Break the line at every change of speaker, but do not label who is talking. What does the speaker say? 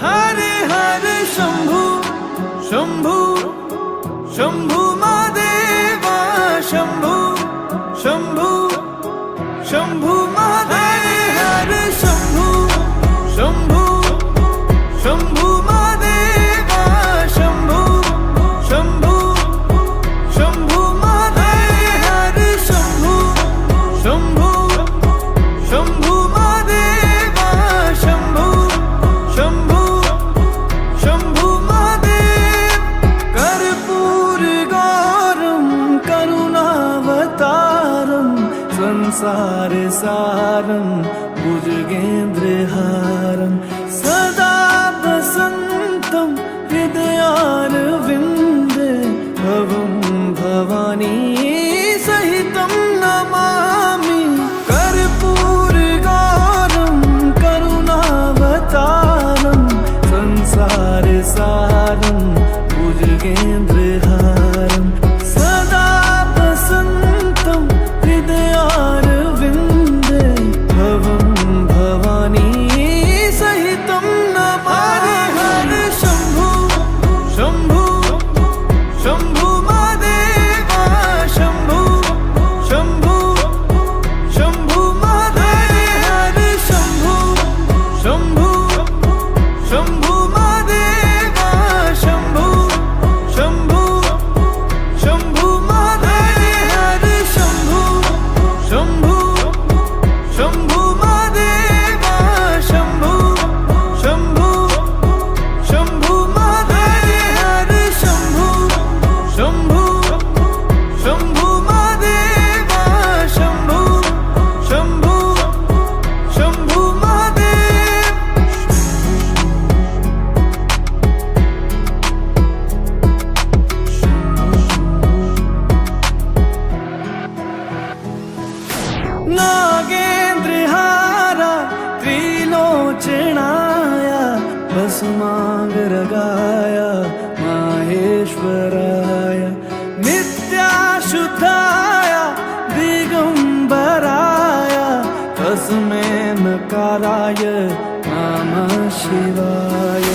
हरे हरे शंभू शंभू शंभू महादेवा शंभू शंभू शंभू महादेव हरे शंभू शंभू शंभू महादेवा शंभू शंभू शंभू महादेव हरे शंभू शंभू शंभू महादेवा शंभू शंभू शंभू महादेव कर्पूर गौरम करुणावतारम संसार सारम भुजगेन्द्रहारम सदा वसन्तं हृदयारविन्दे भवं भवानी सहितं नमामि कर्पूरगौरं करुणावतारं संसारसारं भुजगेन्द्रहारं सदा वसन्तं हृदयारविन्दे भवं भवानी सहितं नमामि हरे शंभू शंभू शंभू महादेवा शंभू शंभू शंभू महादेव हरे शंभू शंभू शंभू महादेवा शंभू शंभू शंभू महादेव हरे शंभू शंभू शंभू महादेवा शंभू शंभू शंभू महादेव हरे शंभू शंभू शंभू महादेवा शंभू शंभू शंभू महादेव नागेन्द्रहारा त्रिलोचनाय भस्मांगरागाय माहेश्वराय नित्याशुद्धाय दिगंबराय तस्मै नकाराय नमः शिवाय।